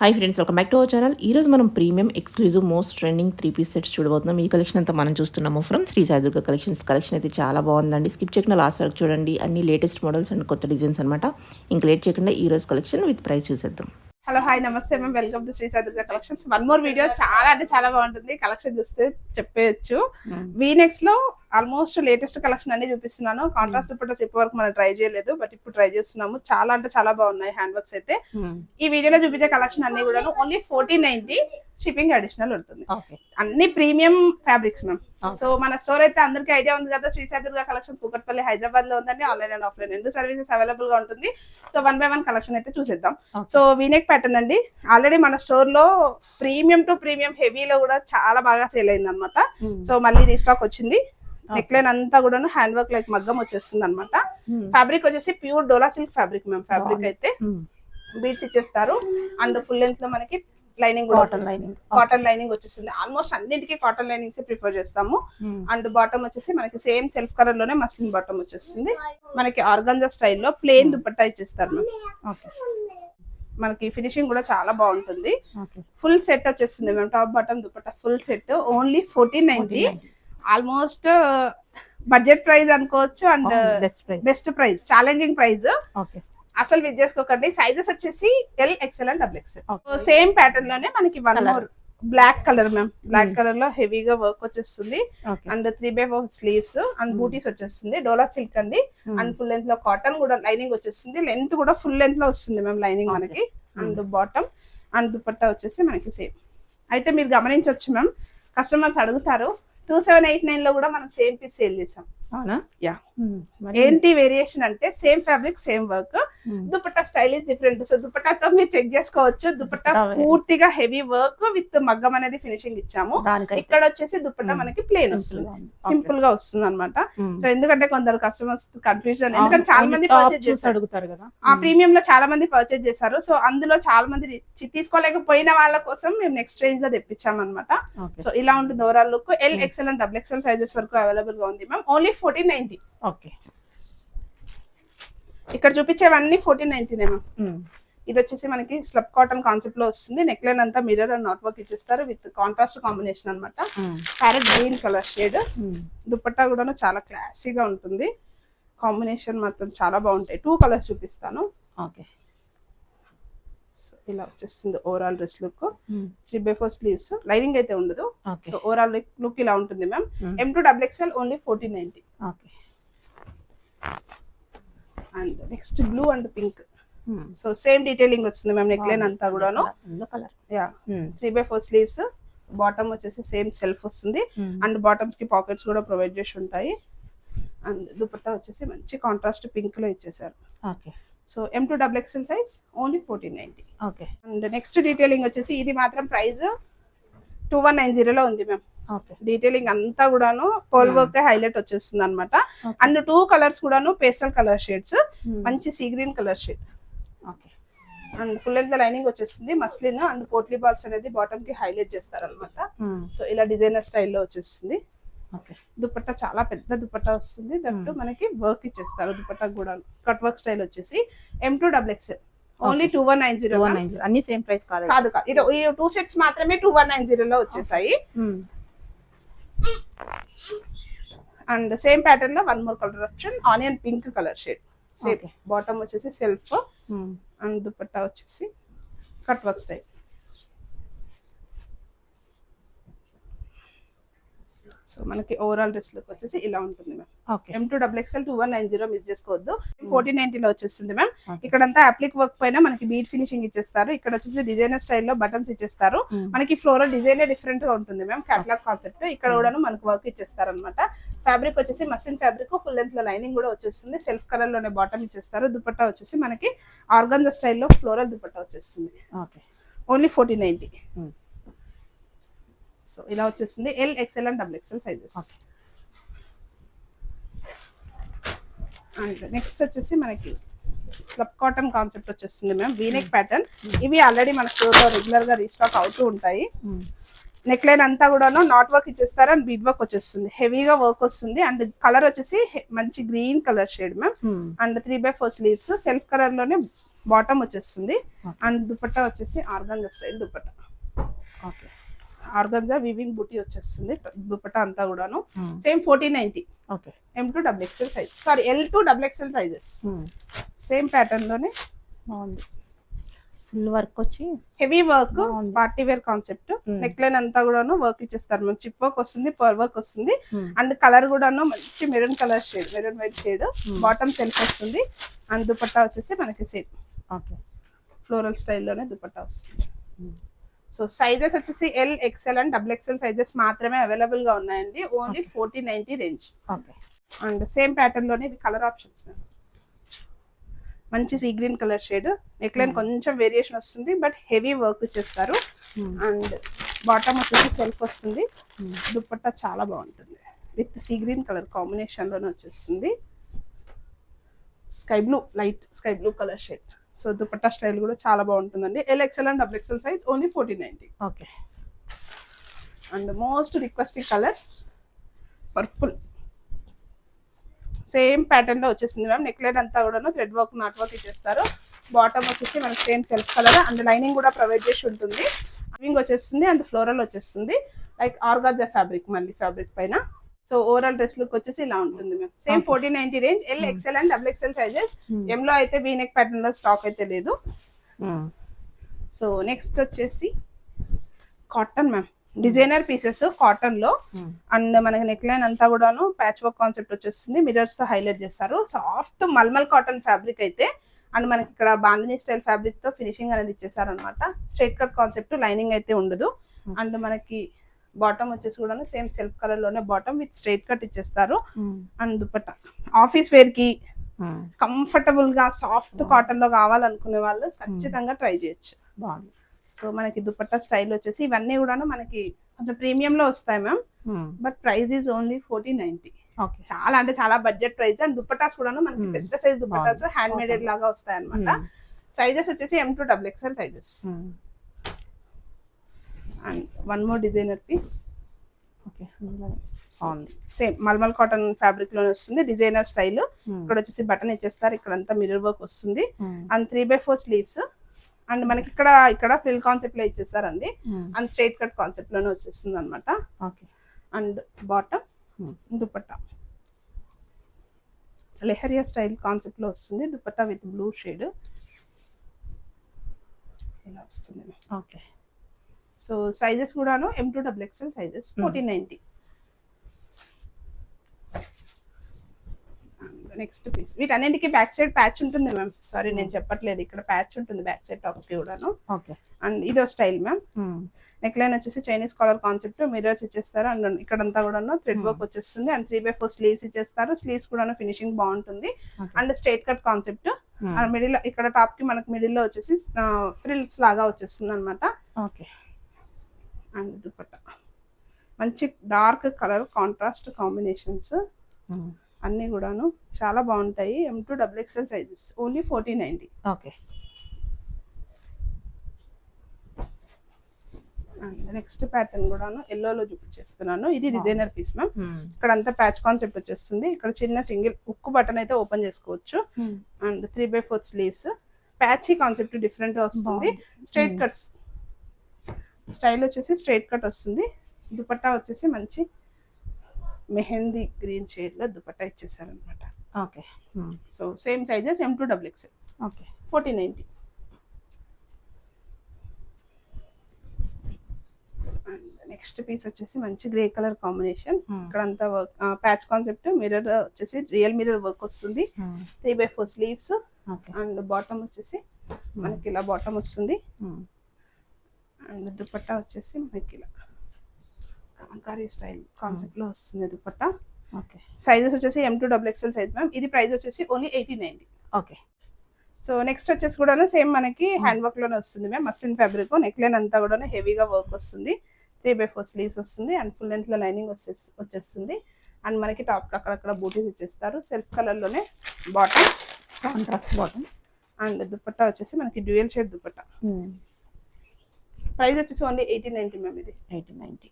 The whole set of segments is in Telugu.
Hi friends, welcome back to our channel. ఈరోజు మనం premium exclusive most trending 3 piece sets చూడబోతున్నాం. ఈ కలెక్షన్ అంతా మనం చూస్తున్నాము from Shri Sai Durga collections. Collection అయితే చాలా బాగుందండి. స్కిప్ చేయకుండా లాస్ట్ వరకు చూడండి. అన్ని లేటెస్ట్ మోడల్స్ అండ్ కొత్త డిజైన్స్ అనమాట. ఇంక లేట్ చేయకుండా ఈ రోజు కలెక్షన్ విత్ ప్రైస్ చూసేద్దాం. హలో హాయ్ నమస్తే ma'am, welcome to Shri Sai Durga collections. One more video చాలా అంటే చాలా బాగుంటుంది. కలెక్షన్ చూస్తే చెప్పేయచ్చు. వీనెక్స్ లో ఆల్మోస్ట్ లేటెస్ట్ కలెక్షన్ అన్ని చూపిస్తున్నాను. కాంట్రాస్ట్ దుపట్టాస్ ఇప్పటి వరకు మనం ట్రై చేయలేదు, బట్ ఇప్పుడు ట్రై చేస్తున్నాము. చాలా అంటే చాలా బాగున్నాయి హ్యాండ్ వర్క్స్ అయితే. ఈ వీడియోలో చూపించే కలెక్షన్ అన్ని కూడా ఓన్లీ 1490, షిప్పింగ్ అడిషనల్ ఉంటుంది. అన్ని ప్రీమియం ఫ్యాబ్రిక్స్ మ్యామ్. సో మన స్టోర్ అయితే అందరికీ ఐడియా ఉంది కదా, శ్రీ సాయి దుర్గా కలెక్షన్స్ కూకట్పల్లి హైదరాబాద్ లో ఉందండి. ఆన్లైన్ అండ్ ఆఫ్లైన్ రెండు సర్వీసెస్ అవైలబుల్ గా ఉంటుంది. సో 1 by 1 కలెక్షన్ అయితే చూసేద్దాం. సో వీనెక్ ప్యాటర్న్ అండి. ఆల్రెడీ మన స్టోర్ లో ప్రీమియం టు ప్రీమియం హెవీలో కూడా చాలా బాగా సేల్ అయింది అనమాట. సో మళ్ళీ రీస్టాక్ వచ్చింది. నెక్ లైన్ అంతా కూడా హ్యాండ్ వర్క్ లైక్ మగ్గం వచ్చేస్తుంది అనమాట. ఫ్యాబ్రిక్ వచ్చేసి ప్యూర్ డోలా సిల్క్ ఫ్యాబ్రిక్ మ్యామ్. ఫ్యాబ్రిక్ అయితే బీడ్స్ ఇచ్చేస్తారు అండ్ ఫుల్ లెంత్ లో మనకి లైనింగ్ కూడా కాటన్ లైనింగ్ వచ్చేస్తుంది. ఆల్మోస్ట్ అన్నింటికి కాటన్ లైనింగ్స్ ప్రిఫర్ చేస్తాము. అండ్ బాటమ్ వచ్చేసి మనకి సేమ్ సెల్ఫ్ కలర్ లోనే మస్లిన్ బాటమ్ వచ్చేస్తుంది. మనకి ఆర్గాంజా స్టైల్లో ప్లేన్ దుపట్టా ఇచ్చేస్తారు మ్యామ్. మనకి ఫినిషింగ్ కూడా చాలా బాగుంటుంది. ఫుల్ సెట్ వచ్చేస్తుంది ma'am. Top bottom dupatta full set only 1490. Almost budget price అనుకోవచ్చు and best price, challenging price. అసలు విత్ చేసుకోకండి. సైజెస్ వచ్చేసి L, XL and double XL. Same pattern లోనే మనకి one more black colour ma'am. Black colour లో హెవీగా వర్క్ వచ్చేస్తుంది అండ్ 3/4 స్లీవ్స్ అండ్ బూటీస్ వచ్చేస్తుంది. డోలా సిల్క్ అండి. అండ్ ఫుల్ లెంత్ లో కాటన్ కూడా లైనింగ్ వచ్చేస్తుంది. లెంత్ కూడా ఫుల్ లెంత్ లో వస్తుంది మ్యామ్ లైనింగ్ మనకి. అండ్ బాటమ్ అండ్ దుపట్టా వచ్చేసి మనకి సేమ్. అయితే మీరు గమనించవచ్చు మ్యామ్, కస్టమర్స్ అడుగుతారు 2789 లో కూడా మనం సేమ్ పీస్ సేల్ చేసాం. అవునా? యా. ఏంటి వేరియేషన్ అంటే same fabric same work. Dupatta style is different. So దుపట్టాతో మీరు చెక్ చేసుకోవచ్చు. దుపట్టా పూర్తిగా హెవీ వర్క్ విత్ మగ్గం అనేది ఫినిషింగ్ ఇచ్చాము. ఇక్కడ వచ్చేసి దుపట్టా మనకి ప్లేన్ వస్తుంది, సింపుల్ గా వస్తుంది అనమాట. సో ఎందుకంటే కొందరు కస్టమర్స్ కన్ఫ్యూజన్, ఎందుకంటే చాలా మంది పర్చేజ్ చేసి అడుగుతారు కదా. ఆ ప్రీమియం లో చాలా మంది పర్చేజ్ చేశారు. సో అందులో చాలా మంది తీసుకోలేకపోయిన వాళ్ళ కోసం మేము నెక్స్ట్ రేంజ్ లో తెప్పించాం అనమాట. సో ఇలా ఉంటుంది overall look. L, XL and double XL sizes వరకు అవైలబుల్ గా ఉంది మ్యామ్. ఓన్లీ 1490. ఓకే, ఇక్కడ చూపించేవన్నీ 1490 మ్యామ్. ఇది వచ్చేసి మనకి స్లబ్ కాటన్ కాన్సెప్ట్ లో వస్తుంది. నెక్ లైన్ అంతా మిర్రర్ అండ్ నాట్ వర్క్ ఇచ్చేస్తారు విత్ కాంట్రాస్ట్ కాంబినేషన్ అనమాట. Parrot green colour shade. Dupatta కూడా చాలా క్లాసీగా ఉంటుంది. కాంబినేషన్ మాత్రం చాలా బాగుంటాయి. 2 కలర్స్ చూపిస్తాను. ఓకే, సో ఇలా వచ్చేస్తుంది overall dress look. 3/4 sleeves, lining అయితే ఉండదు. సో ఓవరాల్ లుక్ ఇలా ఉంటుంది ma'am. M2XXL only 1490. Okay, and next blue and pink. So same detailing వస్తుంది మ్యామ్. నెక్ లైన్ అంతా కూడాను. Yeah, 3/4 sleeves. బాటమ్ వచ్చేసి సేమ్ సెల్ఫ్ వస్తుంది అండ్ బాటమ్స్ కి పాకెట్స్ కూడా ప్రొవైడ్ చేసి ఉంటాయి. అండ్ దుపట్టా వచ్చేసి మంచి కాంట్రాస్ట్ పింక్ లో ఇచ్చేసారు. Okay, so M2XXL size only 1490. Okay, and next detailing వచ్చేసి ఇది మాత్రం ప్రైస్ 2190 లో ఉంది మ్యామ్. డీటెయిలింగ్ అంతా కూడాను పోల్ వర్క్ హైలైట్ వచ్చేస్తుంది అనమాట. అండ్ 2 కలర్స్ కూడాను పేస్టల్ కలర్ షేడ్స్. మంచి sea green colour shade. And full length lining వచ్చేస్తుంది. మస్లిన్ అండ్ పోట్లీ బాల్స్ అనేది బాటమ్ కి హైలైట్ చేస్తారు అనమాట. సో ఇలా డిజైనర్ స్టైల్లో వచ్చేస్తుంది. దుపట్టా చాలా పెద్ద దుపట్టా వస్తుంది. దట్టు మనకి వర్క్ ఇచ్చేస్తారు. దుపట్టా కూడా కట్ వర్క్ స్టైల్ వచ్చేసి M2XXL ఓన్లీ 2190. అన్ని సేమ్ ప్రైస్ కాదు. ఇది 2 సెట్స్ మాత్రమే 2190 లో వచ్చేసాయి. అండ్ సేమ్ ప్యాటర్న్ లో 1 more colour option, onion pink colour shade. Same bottom వచ్చేసి సెల్ఫ్ అండ్ దుపట్టా వచ్చేసి కట్ వర్క్ స్టైల్. సో మనకి ఓవరాల్ డ్రెస్ లుక్ వచ్చేసి ఇలా ఉంటుంది మ్యామ్. M2XXL 2190 మిస్ చేసుకోవద్దు. 1490 లో వచ్చేస్తుంది మ్యామ్. ఇక్కడంతా అప్లిక్ వర్క్ పైన మనకి బీట్ ఫినిషింగ్ ఇచ్చేస్తారు. ఇక్కడ వచ్చేసి డిజైనర్ స్టైల్లో బటన్స్ ఇచ్చేస్తారు. మనకి ఫ్లోరల్ డిజైన్ డిఫరెంట్ గా ఉంటుంది మ్యామ్. Catalogue concept. ఇక్కడ కూడా మనకు వర్క్ ఇచ్చేస్తారు అనమాట. ఫ్యాబ్రిక్ వచ్చేసి మస్లిన్ ఫ్యాబ్రిక్. ఫుల్ లెంత్ లో లైనింగ్ కూడా వచ్చేస్తుంది. సెల్ఫ్ కలర్ లోనే బాటమ్ ఇచ్చేస్తారు. దుపట్టా వచ్చేసి మనకి ఆర్గాన్జా స్టైల్లో ఫ్లోరల్ దుపట్టా వచ్చేస్తుంది. ఓన్లీ 1490. సో ఇలా వచ్చేస్తుంది L, XL and double XL sizes. And next వచ్చేసి మనకి స్లబ్ కాటన్ కాన్సెప్ట్ వచ్చేస్తుంది మ్యామ్. V-neck pattern. ఇవి ఆల్రెడీ మన స్టోర్ లో రెగ్యులర్ గా రీస్టాక్ అవుతూ ఉంటాయి. నెక్ లైన్ అంతా కూడాను నాట్ వర్క్ ఇచ్చేస్తారు అండ్ బీడ్ వర్క్ వచ్చేస్తుంది. హెవీగా వర్క్ వస్తుంది. అండ్ కలర్ వచ్చేసి మంచి green colour shade ma'am. And 3/4 sleeves. Self colour లోనే బాటమ్ వచ్చేస్తుంది. Okay. అండ్ దుపట్టా వచ్చేసి organza style dupatta. Okay. Organza weaving బూటీ వచ్చేస్తుంది దుపట్టా అంతా కూడాను. Hmm. Same 1490. Okay. M2XXL size, sorry L2XXL sizes. Same pattern లోనే బాగుంది. ఫుల్ వర్క్ వచ్చి హెవీ వర్క్, బాగుంది. Party wear concept. Neck line అంతా కూడాను వర్క్ ఇచ్చేస్తారు మనం. చిప్ వర్క్ వస్తుంది, పర్ వర్క్ వస్తుంది. అండ్ కలర్ కూడాను మంచి maroon colour shade, maroon white shade. Bottom self వస్తుంది. అండ్ దుపట్టా వచ్చేసి మనకి సేమ్ ఓకే ఫ్లోరల్ స్టైల్లోనే దుపట్టా వస్తుంది. సో సైజెస్ వచ్చేసి LXL అండ్ XXL సైజెస్ మాత్రమే అవైలబుల్ గా ఉన్నాయండి. Only 1490 range. Okay. And same pattern లోనే ఇది కలర్ ఆప్షన్స్. మంచి sea green colour shade. Neck line కొంచెం వేరియేషన్ వస్తుంది, బట్ హెవీ వర్క్ చేస్తారు. అండ్ బాటమ్ వచ్చేసి సెల్ఫ్ వస్తుంది. దుపట్టా చాలా బాగుంటుంది with sea green colour combination లోనే వచ్చేస్తుంది. Sky blue, light sky blue colour shade. So dupatta style కూడా చాలా బాగుంటుందండి. LXL and XXL size only 1490. Okay. And most requesting colour purple. Same pattern లో వచ్చేసింది మ్యామ్. నెక్ లైన్ అంతా కూడా థ్రెడ్ వర్క్, నాట్ వర్క్ ఇచ్చేస్తారు. బాటమ్ వచ్చేసి మనకి same self colour and lining కూడా ప్రొవైడ్ చేసి ఉంటుంది. వింగ్ వచ్చేస్తుంది అండ్ ఫ్లోరల్ వచ్చేస్తుంది లైక్ ఆర్గాంజా ఫ్యాబ్రిక్, మళ్ళీ ఫ్యాబ్రిక్ పైన. సో ఓవరాల్ డ్రెస్ లుక్ వచ్చేసి ఇలా ఉంటుంది ma'am. Same 1490 range. LXL and XXL sizes. M లో అయితే వీ నెక్ ప్యాటర్న్ లో స్టాక్ అయితే లేదు. సో నెక్స్ట్ వచ్చేసి cotton ma'am. Designer pieces cotton లో. అండ్ మనకి నెక్ లైన్ అంతా కూడాను ప్యాచ్ వర్క్ కాన్సెప్ట్ వచ్చేస్తుంది. మిరర్స్ తో హైలైట్ చేస్తారు. సాఫ్ట్ మల్మల్ కాటన్ ఫ్యాబ్రిక్ అయితే. అండ్ మనకి ఇక్కడ బాందిని స్టైల్ ఫ్యాబ్రిక్ తో ఫినిషింగ్ అనేది ఇచ్చేసారు అనమాట. స్ట్రైట్ కట్ కాన్సెప్ట్, లైనింగ్ అయితే ఉండదు. అండ్ మనకి బాటమ్ వచ్చేసి కూడా సేమ్ సెల్ఫ్ కలర్ లోనే బాటమ్ విత్ స్ట్రైట్ కట్ ఇచ్చేస్తారు. అండ్ దుపట్టా ఆఫీస్ వేర్ కి కంఫర్టబుల్ గా సాఫ్ట్ కాటన్ లో కావాలనుకునే వాళ్ళు ఖచ్చితంగా ట్రై చేయొచ్చు. బాగుంది. సో మనకి దుపట్టా స్టైల్ వచ్చేసి ఇవన్నీ కూడా మనకి కొంచెం ప్రీమియం లో వస్తాయి ma'am. But price is only 1490. చాలా అంటే చాలా బడ్జెట్ ప్రైస్. అండ్ దుపట్టాస్ కూడా మనకి పెద్ద సైజ్ దుపట్టాస్ హ్యాండ్ మేడెడ్ లాగా వస్తాయి అనమాట. సైజెస్ వచ్చేసి M2XXL సైజెస్. And one more designer piece. Okay. Same mulmul cotton fabric లోనే వస్తుంది. Designer style. ఇక్కడ వచ్చేసి బటన్ ఇచ్చేస్తారు. ఇక్కడ అంతా మిర్రర్ వర్క్ వస్తుంది. And 3/4 sleeves. అండ్ మనకి ఇక్కడ ఫ్రిల్ కాన్సెప్ట్ లో ఇచ్చేస్తారండి. అండ్ స్ట్రైట్ కట్ కాన్సెప్ట్ లోనే వచ్చేస్తుంది అనమాట. And bottom dupatta leheriya style concept లో వస్తుంది. దుపట్టా విత్ బ్లూ షేడ్ ఇలా వస్తుంది. ఓకే. సో సైజెస్ కూడాను M2XXL సైజెస్ 1490. Next piece. వీటన్నింటికి బ్యాక్ సైడ్ ప్యాచ్ ఉంటుంది మ్యామ్. సారీ నేను చెప్పట్లేదు, ఇక్కడ ప్యాచ్ ఉంటుంది బ్యాక్ సైడ్ టాప్స్ కి కూడాను. ఓకే. అండ్ ఇదో స్టైల్ మ్యామ్. నెక్ లైన్ వచ్చేసి చైనీస్ కాలర్ కాన్సెప్ట్, మిర్రర్స్ ఇచ్చేస్తారు. అండ్ ఇక్కడంతా కూడాను థ్రెడ్ వర్క్ వచ్చేస్తుంది. అండ్ 3/4 స్లీవ్స్ ఇచ్చేస్తారు. స్లీవ్స్ కూడాను ఫినిషింగ్ బాగుంటుంది. And straight cut concept. And middle ఇక్కడ టాప్ కి మనకి మిడిల్ లో వచ్చేసి ఫ్రిల్స్ లాగా వచ్చేస్తుంది అనమాట. ఓకే. అండ్ దుపట్టా మంచి డార్క్ కలర్ కాంట్రాస్ట్ కాంబినేషన్స్ అన్ని కూడాను చాలా బాగుంటాయి. M2XXL sizes only 1490. Okay. Next pattern కూడాను ఎల్లోలో చూపించేస్తున్నాను. ఇది డిజైనర్ పీస్ మ్యామ్. ఇక్కడ అంతా ప్యాచ్ కాన్సెప్ట్ వచ్చేస్తుంది. ఇక్కడ చిన్న సింగిల్ ఉక్కు బటన్ అయితే ఓపెన్ చేసుకోవచ్చు. And 3/4 sleeves. Patchy concept different గా వస్తుంది. స్ట్రైట్ కట్స్ స్టైల్ వచ్చేసి స్ట్రైట్ కట్ వస్తుంది. దుపట్టా వచ్చేసి మంచి మెహందీ గ్రీన్ షేడ్ లో దుపట్టా ఇచ్చేసారు అనమాట. Okay. So same sizes M2XXL. Okay. 1490. Next piece వచ్చేసి మంచి గ్రే కలర్ కాంబినేషన్. ఇక్కడ అంతా ప్యాచ్ కాన్సెప్ట్, మిర్రర్ వచ్చేసి రియల్ మిర్రర్ వర్క్ వస్తుంది. 3/4 స్లీవ్స్. అండ్ బాటమ్ వచ్చేసి మనకి ఇలా బాటమ్ వస్తుంది. అండ్ దుపట్టా వచ్చేసి మనకి ఇలా కలంకారీ స్టైల్ కాన్సెప్ట్ లో వస్తుంది దుపట్టా. ఓకే. సైజెస్ వచ్చేసి M2XXL సైజ్ మ్యామ్. ఇది ప్రైస్ వచ్చేసి ఓన్లీ 1890. ఓకే. సో నెక్స్ట్ వచ్చేసి కూడా సేమ్ మనకి హ్యాండ్ వర్క్ లోనే వస్తుంది ma'am. Muslin fabric. Neck line అంతా కూడా హెవీగా వర్క్ వస్తుంది. 3/4 స్లీవ్స్ వస్తుంది. అండ్ ఫుల్ లెంత్ లో లైనింగ్ వచ్చేస్తుంది. అండ్ మనకి టాప్ కి అక్కడక్కడ బూటీస్ ఇచ్చేస్తారు. సెల్ఫ్ కలర్ లోనే bottom, contrast bottom. And dupatta వచ్చేసి మనకి డ్యూయల్ షేడ్ దుపట్టా. ప్రైస్ వచ్చేసి ఓన్లీ 1890 మ్యామ్. ఇది 1890.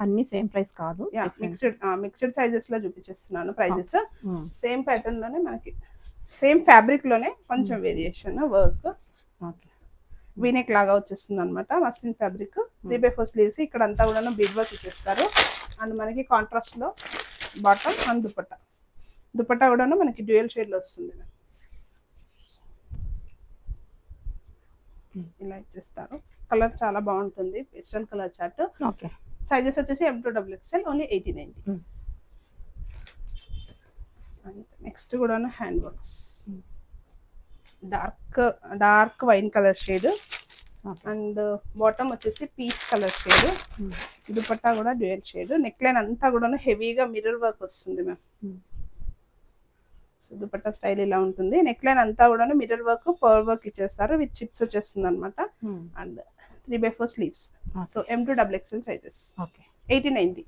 అన్ని సేమ్ ప్రైస్ కాదు. మిక్స్డ్ సైజెస్ లో చూపించేస్తున్నాను ప్రైజెస్. సేమ్ ప్యాటర్న్ లోనే మనకి సేమ్ ఫ్యాబ్రిక్ లోనే కొంచెం వేరియేషన్ వర్క్, ఓకే. వీనెక్ లాగా వచ్చేస్తుంది అనమాట. మస్లిన్ ఫ్యాబ్రిక్, 3/4 స్లీవ్స్, ఇక్కడ అంతా కూడా బీడ్ వర్క్ ఇచ్చేస్తారు. అండ్ మనకి కాంట్రాస్ట్ లో బాటమ్ అండ్ దుపట్టా. దుపట్టా కూడా మనకి డ్యూయల్ షేడ్ లో వస్తుంది, ఇలా ఇచ్చేస్తారు. కలర్ చాలా బాగుంటుంది, pastel colour chart. Okay. Sizes వచ్చేసి M2XXL, ఓన్లీ 80-90. అండ్ నెక్స్ట్ కూడా hand works, dark wine colour shade and bottom వచ్చేసి పీచ్ కలర్ షేడ్. దుపట్టా కూడా డ్యూయల్ షేడ్. నెక్ లైన్ అంతా కూడా హెవీగా మిర్రర్ వర్క్ వస్తుంది మ్యామ్. సో దుపట్టా స్టైల్ ఇలా ఉంటుంది. నెక్ లైన్ అంతా కూడా మిర్రర్ వర్క్, పర్ల్ వర్క్ ఇచ్చేస్తారు విత్ చిప్స్ వచ్చేస్తుంది అనమాట. And 3/4 sleeves. So M2XXL sizes, 80-90.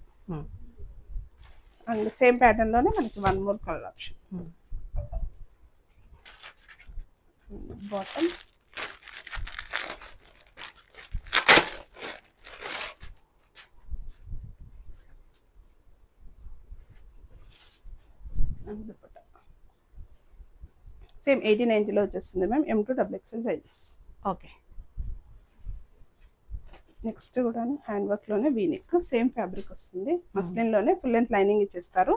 And same pattern లోనే మనకి one more colour option. Bottom and dupatta same 80-90 లో వచ్చేస్తుంది ma'am. M2XXL sizes. Okay. Next కూడా హ్యాండ్ వర్క్ లోనే వీనెక్, సేమ్ ఫ్యాబ్రిక్ వస్తుంది. మస్లిన్ లోనే ఫుల్ లెంత్ లైనింగ్ ఇచ్చేస్తారు.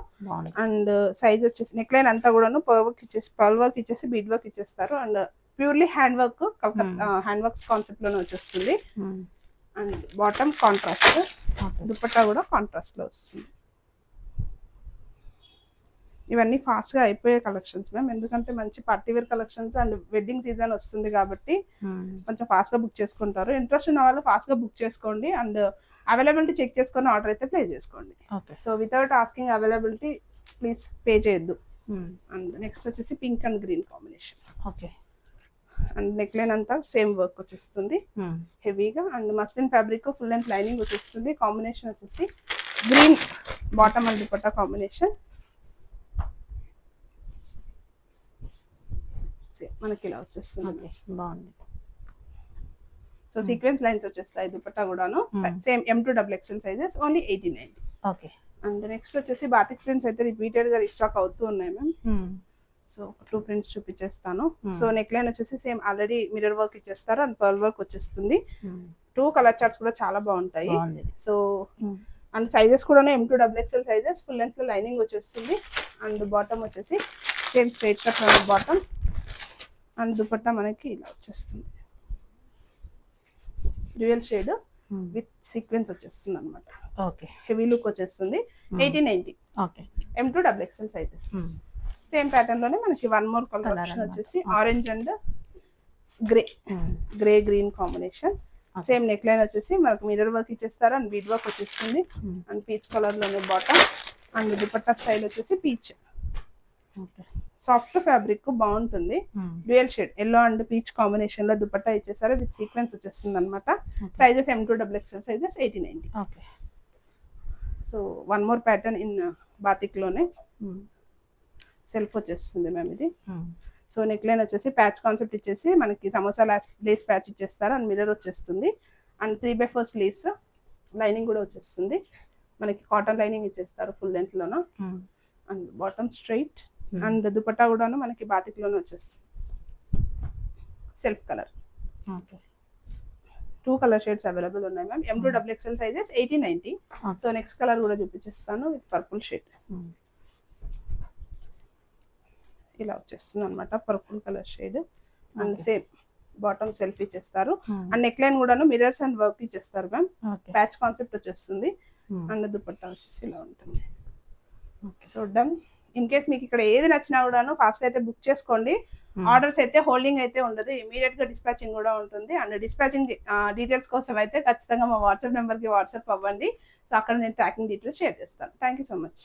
అండ్ సైజ్ వచ్చేసి నెక్ లైన్ అంతా కూడా పర్ల్ వర్క్ ఇచ్చేసి బీడ్ వర్క్ ఇచ్చేస్తారు. And purely hand work, hand works concept లోనే వచ్చేస్తుంది. అండ్ బాటమ్ కాంట్రాస్ట్, దుపట్టా కూడా కాంట్రాస్ట్ లో వస్తుంది. ఇవన్నీ ఫాస్ట్ గా అయిపోయే కలెక్షన్స్ మ్యామ్, ఎందుకంటే మంచి party wear collections and wedding season వస్తుంది కాబట్టి కొంచెం ఫాస్ట్ గా బుక్ చేసుకుంటారు. ఇంట్రెస్ట్ ఉన్న వాళ్ళు ఫాస్ట్ గా బుక్ చేసుకోండి అండ్ అవైలబిలిటీ చెక్ చేసుకొని ఆర్డర్ అయితే ప్లేస్ చేసుకోండి. So without asking availability please pay చేయొద్దు. అండ్ నెక్స్ట్ వచ్చేసి pink and green combination. Okay. And neck line అంతా సేమ్ వర్క్ వచ్చేస్తుంది హెవీగా. And muslin fabric full length lining వచ్చేస్తుంది. కాంబినేషన్ వచ్చేసి green bottom and dupatta combination. మనకి ఇలా వచ్చేస్తుంది, బాగుంది. సో సీక్వెన్స్ లైన్స్ వచ్చేస్తాయి దుపట్టా కూడాను. Same M2XXL sizes, only 80-90. Okay. And next వచ్చేసి బాతిక్ ప్రింట్స్ అయితే రిపీటెడ్ గా రీస్టాక్ అవుతూ ఉన్నాయి మ్యామ్. సో 2 ప్రింట్స్ చూపించేస్తాను. సో నెక్ లైన్ వచ్చేసి సేమ్ ఆల్రెడీ మిర్రర్ వర్క్ ఇచ్చేస్తారు అండ్ పర్ల్ వర్క్ వచ్చేస్తుంది. 2 కలర్ చార్ట్స్ కూడా చాలా బాగుంటాయి. సో అండ్ సైజెస్ కూడా M2XXL సైజెస్, ఫుల్ లెంత్ లో లైనింగ్ వచ్చేస్తుంది. అండ్ బాటమ్ వచ్చేసి same straight cut bottom and dupatta మనకి ఇలా వచ్చేస్తుంది, డ్యూయల్ షేడ్ విత్ సీక్వెన్స్ వచ్చేస్తుంది అనమాట. ఓకే. హెవీ లుక్ వచ్చేస్తుంది. 80-90. Okay. M2XXL sizes. Same pattern లోనే మనకి వన్ మోర్ కలర్ ఆప్షన్ వచ్చేసి orange and grey green combination. Same neck line వచ్చేసి మనకు మిర్రర్ వర్క్ ఇచ్చేస్తారు అండ్ బీడ్ వర్క్ వచ్చేస్తుంది. అండ్ పీచ్ కలర్ లోనే బాటమ్ అండ్ దుపట్టా స్టైల్ వచ్చేసి పీచ్. సాఫ్ట్ ఫ్యాబ్రిక్ బాగుంటుంది. Dual shade yellow and peach combination లో దుపట్టా ఇచ్చేసారు విత్ సీక్వెన్స్ వచ్చేస్తుంది అనమాట. Sizes M2XXL sizes, 80-90. So one more pattern in batik లోనే సెల్ఫ్ వచ్చేస్తుంది మ్యామ్ ఇది. సో నెక్ లైన్ వచ్చేసి ప్యాచ్ కాన్సెప్ట్ ఇచ్చేసి మనకి సమోసా లేస్ ప్యాచ్ ఇచ్చేస్తారు అండ్ మిర్రర్ వచ్చేస్తుంది. అండ్ 3/4 స్లీవ్స్, లైనింగ్ కూడా వచ్చేస్తుంది. మనకి కాటన్ లైనింగ్ ఇచ్చేస్తారు ఫుల్ లెంత్ లోన. And bottom straight and dupatta కూడాను మనకి బాతిక్ లోనే వచ్చేస్తుంది, self colour. 2 colour shades available ఉన్నాయి ma'am. M2XXL sizes, 80-90. So next colour కూడా చూపించేస్తాను విత్ పర్పుల్ షేడ్. ఇలా వచ్చేస్తుంది అనమాట, purple colour shade. And same bottom self ఇచ్చేస్తారు అండ్ నెక్ లైన్ కూడాను మిర్రర్స్ అండ్ వర్క్ ఇచ్చేస్తారు మ్యామ్. ప్యాచ్ కాన్సెప్ట్ వచ్చేస్తుంది అండ్ దుపట్టా వచ్చేసి ఇలా ఉంటుంది. So done. ఇన్ కేస్ మీకు ఇక్కడ ఏది నచ్చినా కూడాను ఫాస్ట్ గా అయితే బుక్ చేసుకోండి. ఆర్డర్స్ అయితే హోల్డింగ్ అయితే ఉండదు, ఇమీడియట్ గా డిస్పాచింగ్ కూడా ఉంటుంది. అండ్ డిస్పాచింగ్ డీటెయిల్స్ కోసం అయితే ఖచ్చితంగా మా వాట్సాప్ నెంబర్ కి వాట్సాప్ అవ్వండి. సో అక్కడ నేను ట్రాకింగ్ డీటెయిల్స్ షేర్ చేస్తాను. Thank you so much.